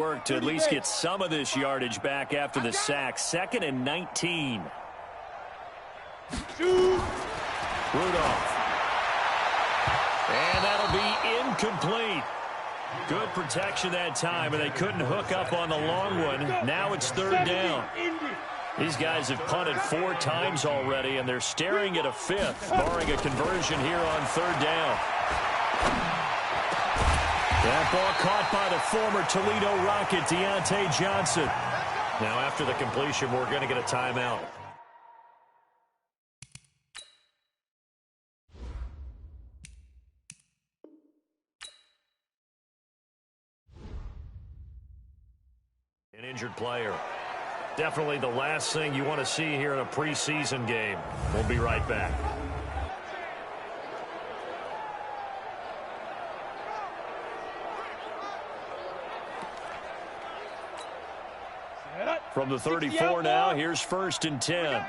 Work to at least get some of this yardage back after the sack. 2nd and 19. Rudolph. And that'll be incomplete. Good protection that time, and they couldn't hook up on the long one. Now it's 3rd down. These guys have punted 4 times already, and they're staring at a 5th, barring a conversion here on 3rd down. That ball caught by the former Toledo Rocket, Deontay Johnson. Now after the completion, we're going to get a timeout. An injured player. Definitely the last thing you want to see here in a preseason game. We'll be right back. From the 34 now, here's 1st and 10.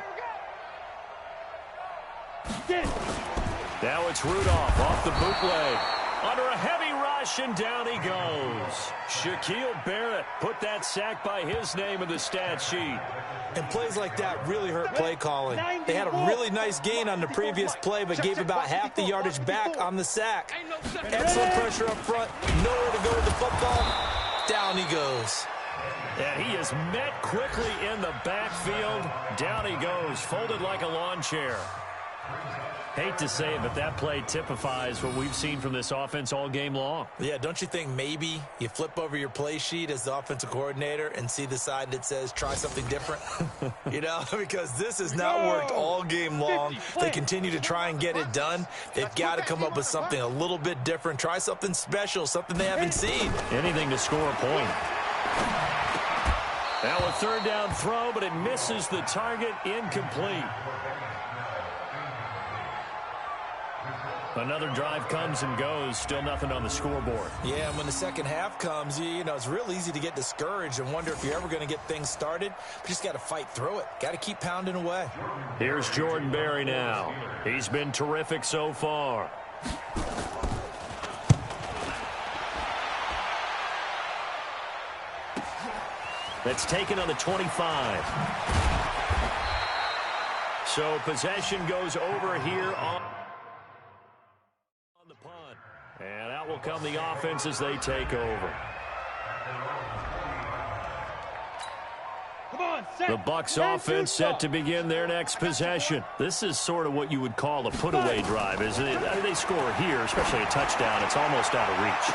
Now it's Rudolph off the bootleg. Under a heavy rush, and down he goes. Shaquille Barrett put that sack by his name in the stat sheet. And plays like that really hurt play calling. They had a really nice gain on the previous play, but gave about half the yardage back on the sack. Excellent pressure up front. Nowhere to go with the football. Down he goes. And he is met quickly in the backfield. Down he goes, folded like a lawn chair. Hate to say it, but that play typifies what we've seen from this offense all game long. Yeah, don't you think maybe you flip over your play sheet as the offensive coordinator and see the side that says try something different? You know, because this has not worked all game long. They continue to try and get it done. They've got to come up with something a little bit different. Try something special, something they haven't seen. Anything to score a point. Now a 3rd down throw, but it misses the target. Incomplete. Another drive comes and goes. Still nothing on the scoreboard. Yeah, and when the second half comes, you know, it's real easy to get discouraged and wonder if you're ever going to get things started. But you just got to fight through it. Got to keep pounding away. Here's Jordan Berry now. He's been terrific so far. That's taken on the 25. So possession goes over here on the punt. And out will come the offense as they take over. The Bucs offense set to begin their next possession. This is sort of what you would call a put-away drive, isn't it? I mean, they score here, especially a touchdown. It's almost out of reach.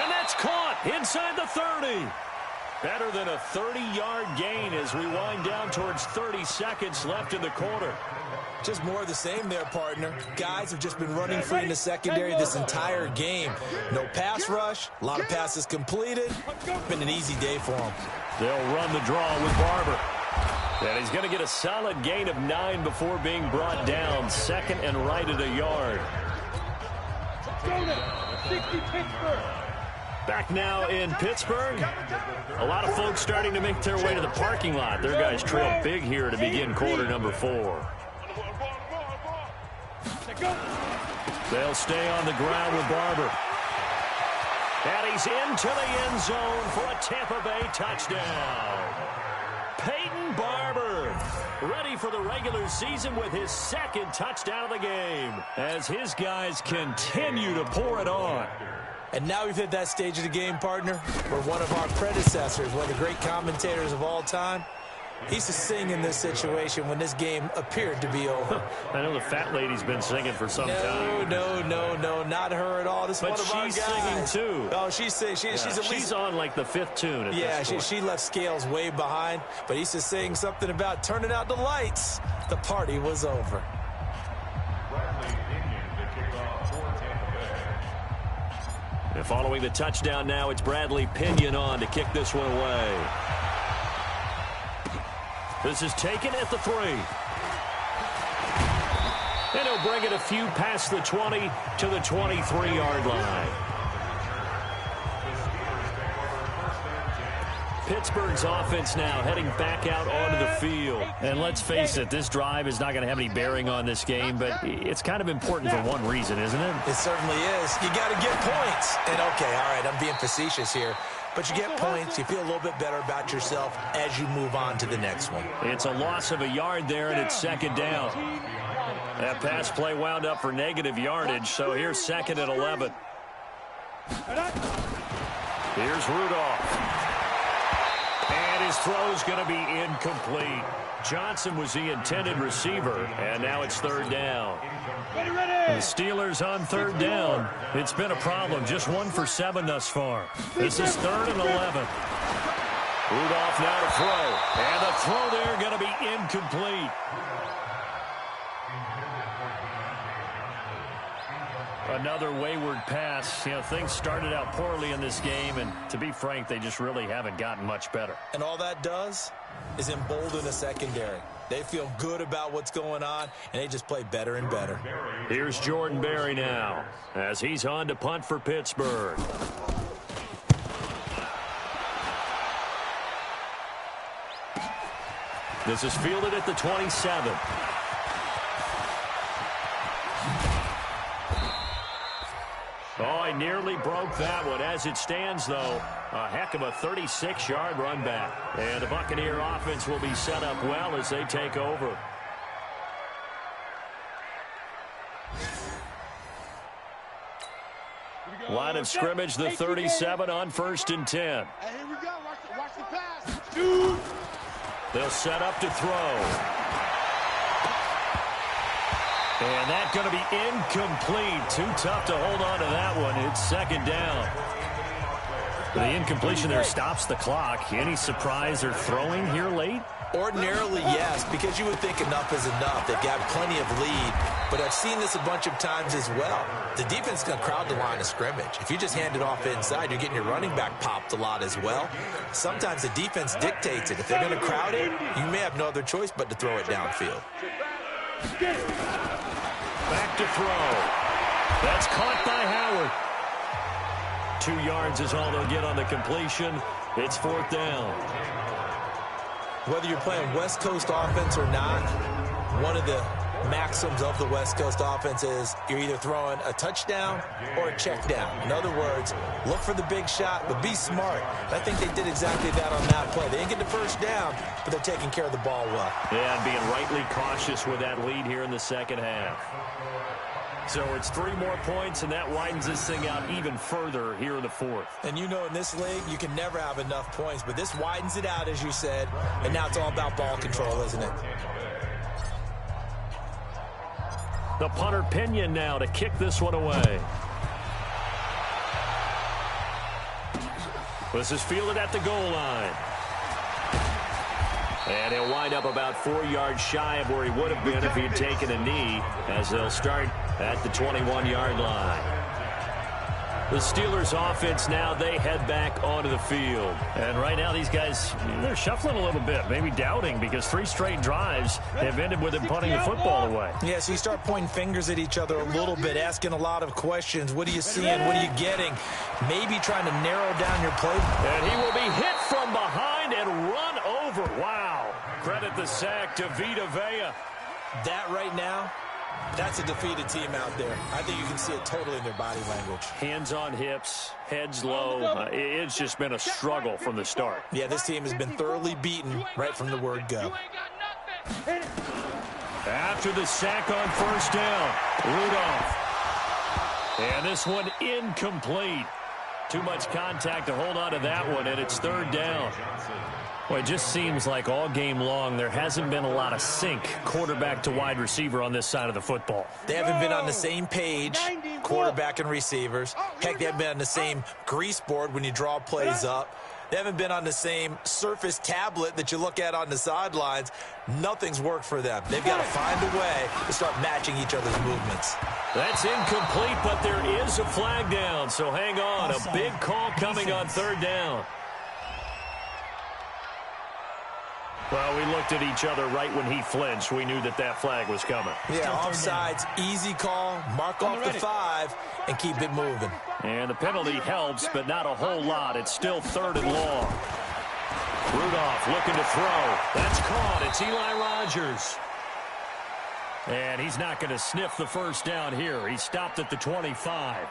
And that's caught inside the 30. Better than a 30-yard gain as we wind down towards 30 seconds left in the quarter. Just more of the same there, partner. Guys have just been running free in the secondary this entire game. No pass rush, a lot of passes completed. Been an easy day for them. They'll run the draw with Barber. And he's going to get a solid gain of 9 before being brought down. 2nd and right at a yard. Back now in Pittsburgh. A lot of folks starting to make their way to the parking lot. Their guys trail big here to begin quarter number 4. They'll stay on the ground with Barber. And he's into the end zone for a Tampa Bay touchdown. Peyton Barber ready for the regular season with his 2nd touchdown of the game as his guys continue to pour it on. And now we've hit that stage of the game, partner, where one of our predecessors, one of the great commentators of all time, he used to sing in this situation when this game appeared to be over. I know the fat lady's been singing for some time. No, not her at all. This is one of our guys. But she's singing, too. Oh, she's at least... She's on, like, the 5th tune at this point. She left Scales way behind, but he used to sing something about turning out the lights. The party was over. And following the touchdown now, it's Bradley Pinion on to kick this one away. This is taken at the 3. And he'll bring it a few past the 20 to the 23-yard line. Pittsburgh's offense now heading back out onto the field. And let's face it, this drive is not going to have any bearing on this game, but it's kind of important for one reason, isn't it? It certainly is. You got to get points. And, okay, all right, I'm being facetious here. but you get points. You feel a little bit better about yourself as you move on to the next one. It's a loss of a yard there, and it's second down. That pass play wound up for negative yardage, so here's second and 11. Here's Rudolph. And his throw's going to be incomplete. Johnson was the intended receiver, and now it's third down. The Steelers on third down. It's been a problem. Just 1 for 7 thus far. This is third and 11. Rudolph now to throw. And the throw there going to be incomplete. Another wayward pass. You know, things started out poorly in this game, and to be frank, they just really haven't gotten much better. And all that does is embolden a secondary. They feel good about what's going on, and they just play better and better. Here's Jordan Berry now as he's on to punt for Pittsburgh. This is fielded at the 27. Oh, he nearly broke that one. As it stands, though, a heck of a 36-yard run back. And the Buccaneer offense will be set up well as they take over. Line of scrimmage, the 37 on 1st and 10. Hey, here we go. Watch the pass. Dude. They'll set up to throw. And that's going to be incomplete. Too tough to hold on to that one. It's second down. The incompletion there stops the clock. Any surprise or throwing here late? Ordinarily, yes, because you would think enough is enough. They've got plenty of lead, but I've seen this a bunch of times as well. The defense is going to crowd the line of scrimmage. If you just hand it off inside, you're getting your running back popped a lot as well. Sometimes the defense dictates it. If they're going to crowd it, you may have no other choice but to throw it downfield. Back to throw. That's caught by Howard. 2 yards is all they'll get on the completion. It's 4th down. Whether you're playing West Coast offense or not, one of the maxims of the West Coast offense is you're either throwing a touchdown or a check down. In other words, look for the big shot, but be smart. And I think they did exactly that on that play. They didn't get the first down, but they're taking care of the ball well. Yeah, and being rightly cautious with that lead here in the second half. So it's 3 more points, and that widens this thing out even further here in the 4th. And you know in this league, you can never have enough points, but this widens it out, as you said, and now it's all about ball control, isn't it? The punter Pinion now to kick this one away. This is fielded at the goal line. And he'll wind up about 4 yards shy of where he would have been if he had taken a knee, as they'll start at the 21-yard line. The Steelers offense now, they head back onto the field. And right now these guys, they're shuffling a little bit, maybe doubting, because 3 straight drives have ended with them punting the football away. Yeah, so you start pointing fingers at each other a little bit, asking a lot of questions. What are you seeing? What are you getting? Maybe trying to narrow down your play. And he will be hit from behind and run over. Wow. Credit the sack to Vita Vea. That right now, that's a defeated team out there. I think you can see it totally in their body language. Hands on hips, heads low. It's just been a struggle from the start. Yeah, this team has been thoroughly beaten right from the word go. After the sack on 1st down, Rudolph. And this one incomplete. Too much contact to hold on to that one, and it's 3rd down. Well, it just seems like all game long there hasn't been a lot of sync quarterback to wide receiver on this side of the football. They haven't been on the same page, quarterback and receivers. Heck, they haven't been on the same grease board when you draw plays up. They haven't been on the same Surface tablet that you look at on the sidelines. Nothing's worked for them. They've got to find a way to start matching each other's movements. That's incomplete, but there is a flag down, so hang on. A big call coming on 3rd down. Well, we looked at each other right when he flinched. We knew that that flag was coming. Yeah, offsides, easy call, mark off the 5, and keep it moving. And the penalty helps, but not a whole lot. It's still 3rd and long. Rudolph looking to throw. That's caught. It's Eli Rogers. And he's not going to sniff the 1st down here. He stopped at the 25.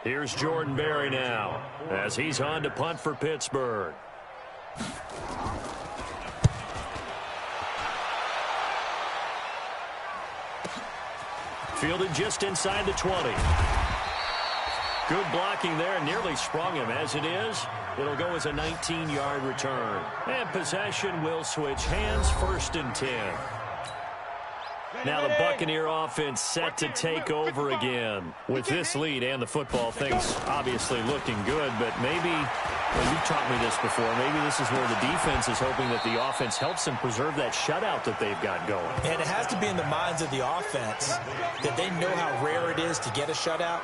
Here's Jordan Berry now as he's on to punt for Pittsburgh. Fielded just inside the 20. Good blocking there. Nearly sprung him. As it is, it'll go as a 19-yard return. And possession will switch hands, 1st and 10. Now the Buccaneer offense set to take over again. With this lead and the football, things obviously looking good, but maybe, well, you've taught me this before, maybe this is where the defense is hoping that the offense helps them preserve that shutout that they've got going. And it has to be in the minds of the offense that they know how rare it is to get a shutout.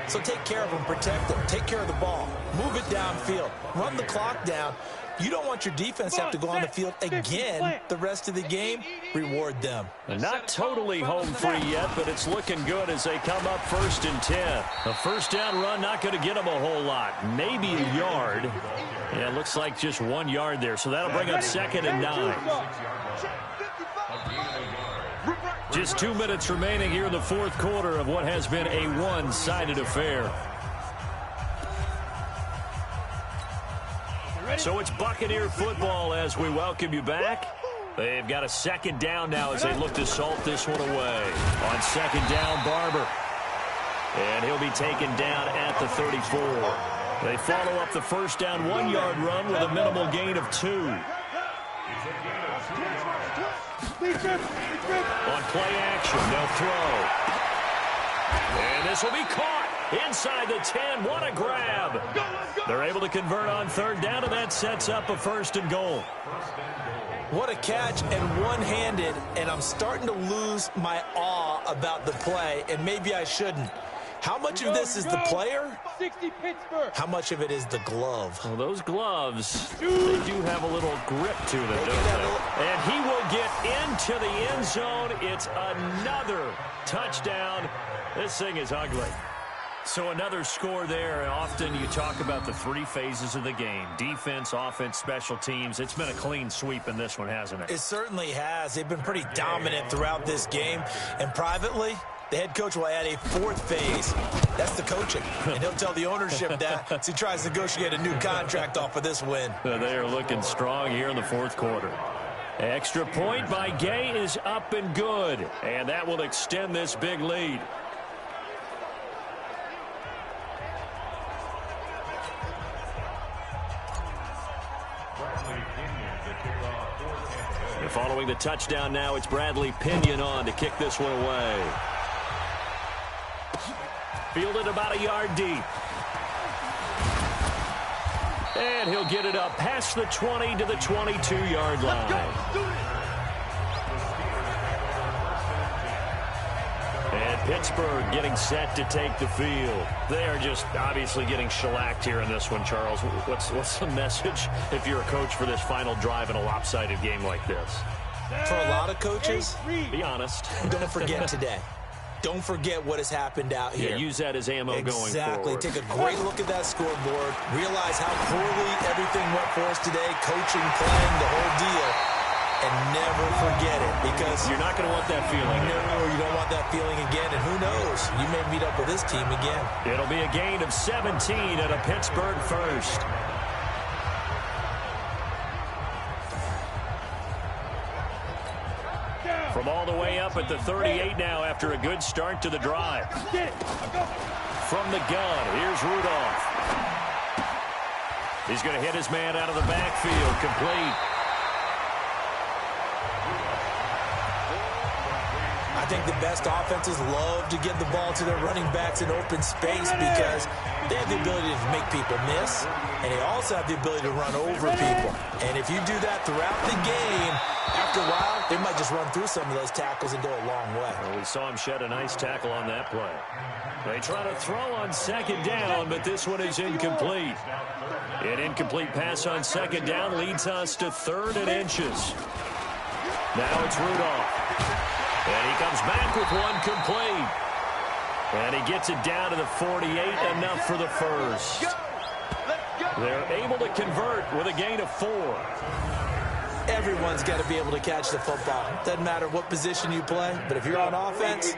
So take care of them, protect them, take care of the ball, move it downfield, run the clock down. You don't want your defense to have to go on the field again the rest of the game. Reward them. Not totally home free yet, but it's looking good as they come up 1st and 10. A first down run not going to get them a whole lot. Maybe a yard. Yeah, it looks like just 1 yard there. So that'll bring up 2nd and 9. Just 2 minutes remaining here in the 4th quarter of what has been a one-sided affair. So it's Buccaneer football as we welcome you back. They've got a 2nd down now as they look to salt this one away. On 2nd down, Barber. And he'll be taken down at the 34. They follow up the first down 1-yard run with a minimal gain of 2. On play action, they'll throw. And this will be caught inside the 10. What a grab. They're able to convert on 3rd down, and that sets up a 1st and goal. What a catch, and one-handed, and I'm starting to lose my awe about the play, and maybe I shouldn't. How much of this is the player? How much of it is the glove? Well, those gloves, they do have a little grip to them, don't they? And he will get into the end zone. It's another touchdown. This thing is ugly. So another score there. Often you talk about the 3 phases of the game. Defense, offense, special teams. It's been a clean sweep in this one, hasn't it? It certainly has. They've been pretty dominant throughout this game. And privately, the head coach will add a 4th phase. That's the coaching. And he'll tell the ownership that as he tries to negotiate a new contract off of this win. They are looking strong here in the 4th quarter. Extra point by Gay is up and good. And that will extend this big lead. And following the touchdown now, it's Bradley Pinion on to kick this one away. Fielded about a yard deep. And he'll get it up past the 20 to the 22-yard line. And Pittsburgh getting set to take the field. They are just obviously getting shellacked here in this one, Charles. What's the message if you're a coach for this final drive in a lopsided game like this? For a lot of coaches, be honest. Don't forget today. Don't forget what has happened out here. Yeah, use that as ammo going forward. Exactly. Take a great look at that scoreboard. Realize how poorly everything went for us today. Coaching, playing, the whole deal. And never forget it, because you're not going to want that feeling. No, you don't want that feeling again. And who knows? You may meet up with this team again. It'll be a gain of 17 and a Pittsburgh first. From all the way up at the 38 now after a good start to the drive. From the gun, here's Rudolph. He's going to hit his man out of the backfield, complete. I think the best offenses love to get the ball to their running backs in open space because they have the ability to make people miss, and they also have the ability to run over people. And if you do that throughout the game, after a while, they might just run through some of those tackles and go a long way. Well, we saw him shed a nice tackle on that play. They try to throw on 2nd down, but this one is incomplete. An incomplete pass on 2nd down leads us to 3rd and inches. Now it's Rudolph. And he comes back with one complete. And he gets it down to the 48, enough for the first. They're able to convert with a gain of 4. Everyone's got to be able to catch the football. Doesn't matter what position you play, but if you're on offense,